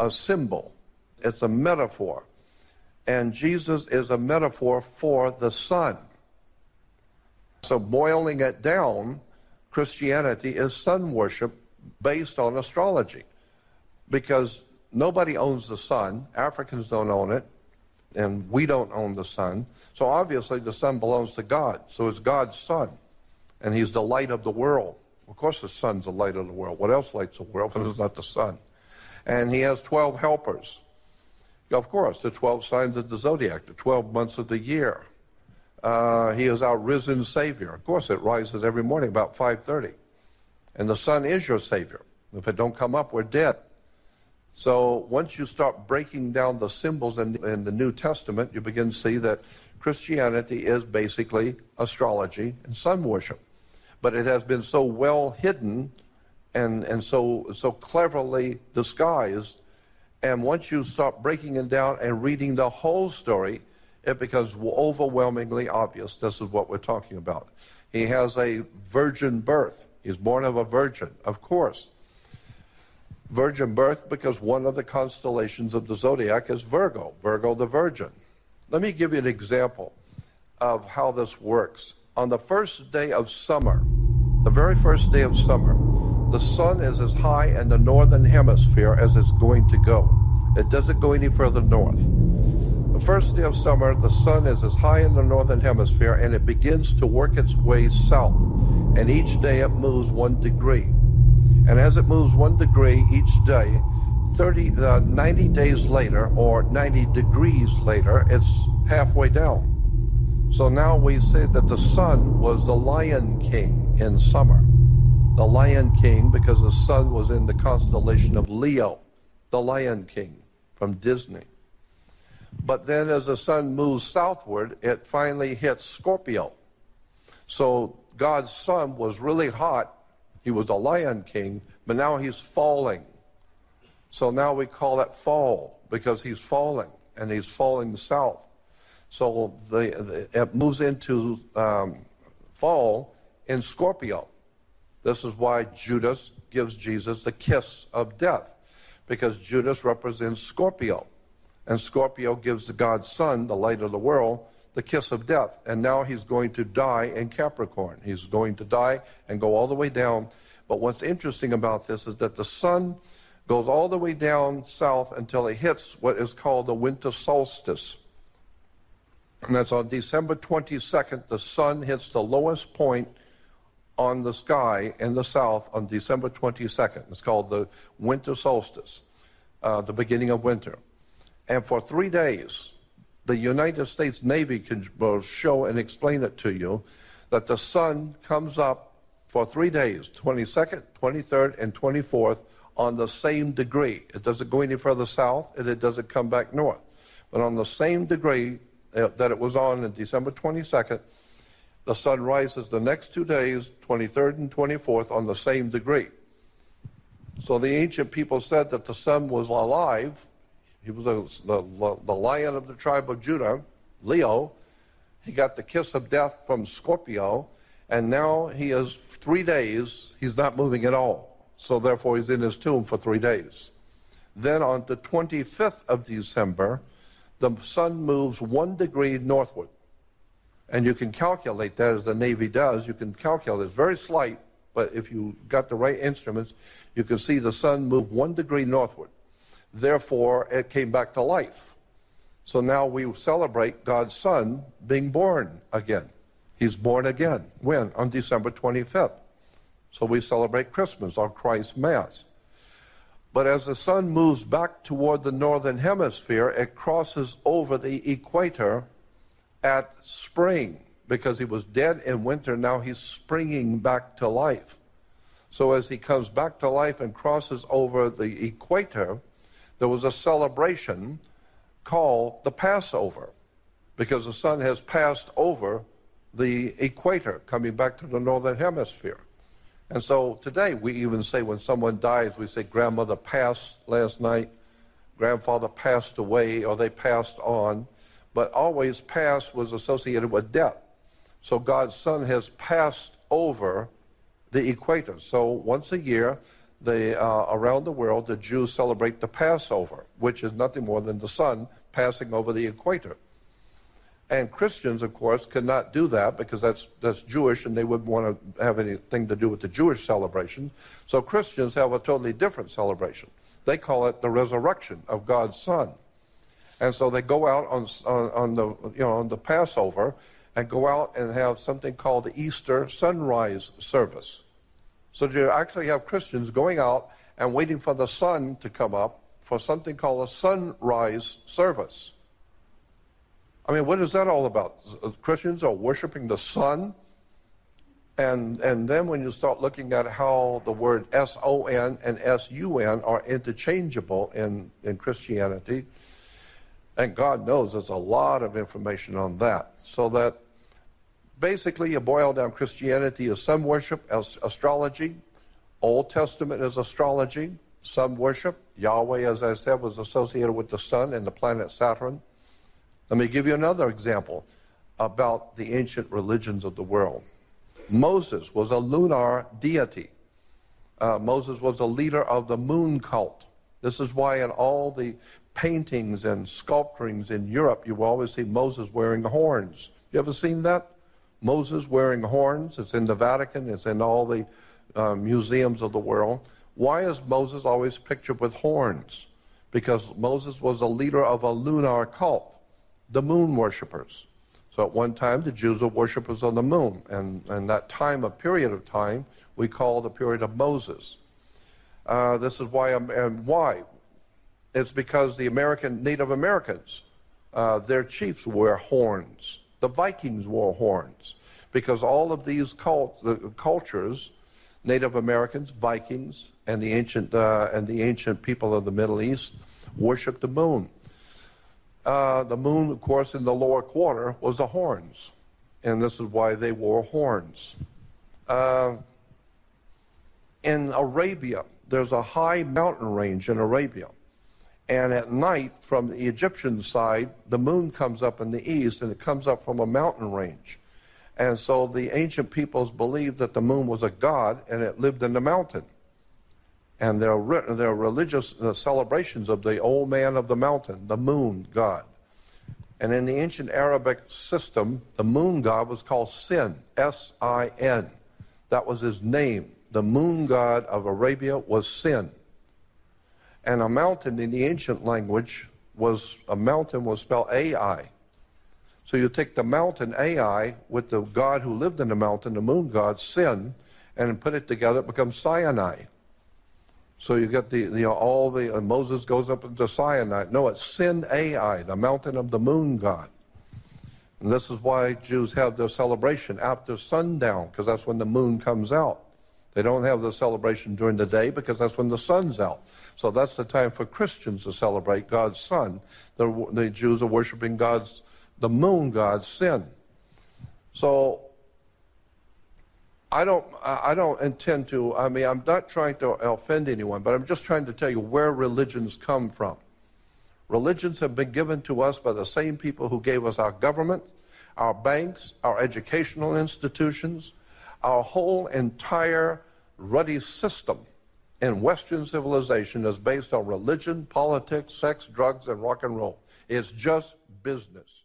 a symbol. It's a metaphor. And Jesus is a metaphor for the sun. So boiling it down, Christianity is sun worship based on astrology. Because nobody owns the sun. Africans don't own it. And we don't own the sun. So obviously the sun belongs to God. So it's God's sun. And he's the light of the world. Of course the sun's the light of the world. What else lights the world if it's not the sun? And he has 12 helpers. Of course, the 12 signs of the zodiac, the 12 months of the year. He is our risen Savior. Of course, it rises every morning about 5:30. And the sun is your Savior. If it don't come up, we're dead. So once you start breaking down the symbols in the New Testament, you begin to see that Christianity is basically astrology and sun worship. But it has been so well hidden and so cleverly disguised. And once you start breaking it down and reading the whole story, it becomes overwhelmingly obvious this is what we're talking about. He has a virgin birth. He's born of a virgin, of course. Virgin birth because one of the constellations of the zodiac is Virgo, Virgo the Virgin. Let me give you an example of how this works. On the first day of summer, the very first day of summer, the sun is as high in the northern hemisphere as it's going to go. It doesn't go any further north. The first day of summer, the sun is as high in the northern hemisphere, and it begins to work its way south. And each day it moves 1 degree. And as it moves 1 degree each day, 90 days later, or 90 degrees later, it's halfway down. So now we say that the sun was the Lion King in summer. The Lion King, because the sun was in the constellation of Leo, the Lion King from Disney. But then as the sun moves southward, it finally hits Scorpio. So God's sun was really hot. He was the Lion King, but now he's falling. So now we call it fall because he's falling, and he's falling south. So it moves into fall in Scorpio. This is why Judas gives Jesus the kiss of death, because Judas represents Scorpio. And Scorpio gives the God's son, the light of the world, the kiss of death. And now he's going to die in Capricorn. He's going to die and go all the way down. But what's interesting about this is that the sun goes all the way down south until it hits what is called the winter solstice. And that's on December 22nd, the sun hits the lowest point on the sky in the south on December 22nd. It's called the winter solstice, the beginning of winter. And for 3 days, the United States Navy will show and explain it to you that the sun comes up for 3 days, 22nd, 23rd, and 24th, on the same degree. It doesn't go any further south, and it doesn't come back north. But on the same degree that it was on December 22nd, the sun rises the next 2 days, 23rd and 24th, on the same So the ancient people said that the sun was alive. He was the lion of the tribe of Judah, Leo. He got the kiss of death from Scorpio, and now he is 3 days, he's not moving at all. So therefore he's in his tomb for 3 days. Then on the 25th of December, the sun moves 1 degree northward. And you can calculate that, as the Navy does. You can calculate. It's very slight, but if you got the right instruments, you can see the sun move 1 degree northward. Therefore, it came back to life. So now we celebrate God's Son being born again. He's born again. When? On December 25th. So we celebrate Christmas, or Christ's Mass. But as the sun moves back toward the northern hemisphere, it crosses over the equator at spring, because he was dead in winter. Now he's springing back to life. So as he comes back to life and crosses over the equator, there was a celebration called the Passover, because the sun has passed over the equator, coming back to the northern hemisphere. And so today we even say, when someone dies, we say grandmother passed last night, grandfather passed away, or they passed on. But always past was associated with death. So God's Son has passed over the equator. So once a year, around the world, the Jews celebrate the Passover, which is nothing more than the sun passing over the equator. And Christians, of course, cannot do that because that's Jewish, and they wouldn't want to have anything to do with the Jewish celebration. So Christians have a totally different celebration. They call it the resurrection of God's Son. And so they go out on the Passover and go out and have something called the Easter sunrise service. So you actually have Christians going out and waiting for the sun to come up for something called a sunrise service. I mean, what is that all about? Christians are worshiping the sun. And then when you start looking at how the word S-O-N and S-U-N are interchangeable in Christianity, and God knows there's a lot of information on that. So that basically you boil down Christianity as sun worship, as astrology. Old Testament is astrology, sun worship. Yahweh, as I said, was associated with the sun and the planet Saturn. Let me give you another example about the ancient religions of the world. Moses was a lunar deity. Moses was a leader of the moon cult. This is why in all the paintings and sculpturings in Europe, you will always see Moses wearing horns. You ever seen that? Moses wearing horns. It's in the Vatican. It's in all the museums of the world. Why is Moses always pictured with horns? Because Moses was a leader of a lunar cult, the moon worshippers. So at one time, the Jews were worshippers of the moon. And that time, a period of time, we call the period of Moses. This is why, and why? It's because the Native Americans, their chiefs wear horns. The Vikings wore horns. Because all of these cultures, Native Americans, Vikings, and the ancient people of the Middle East, worshiped the moon. The moon, of course, in the lower quarter was the horns. And this is why they wore horns. In Arabia, there's a high mountain range in Arabia. And at night, from the Egyptian side, the moon comes up in the east, and it comes up from a mountain range. And so the ancient peoples believed that the moon was a god, and it lived in the mountain. And there are religious celebrations of the old man of the mountain, the moon god. And in the ancient Arabic system, the moon god was called Sin, S-I-N. That was his name. The moon god of Arabia was Sin. And a mountain in the ancient language was spelled Ai. So you take the mountain Ai with the god who lived in the mountain, the moon god, Sin, and put it together, it becomes Sinai. So you get Moses goes up into Sinai. No, it's Sin Ai, the mountain of the moon god. And this is why Jews have their celebration after sundown, because that's when the moon comes out. They don't have the celebration during the day because that's when the sun's out. So that's the time for Christians to celebrate God's Son. The Jews are worshiping the moon god, Sin. So I don't intend to, I'm not trying to offend anyone, but I'm just trying to tell you where religions come from. Religions have been given to us by the same people who gave us our government, our banks, our educational institutions, our whole entire ruddy system in Western civilization is based on religion, politics, sex, drugs, and rock and roll. It's just business.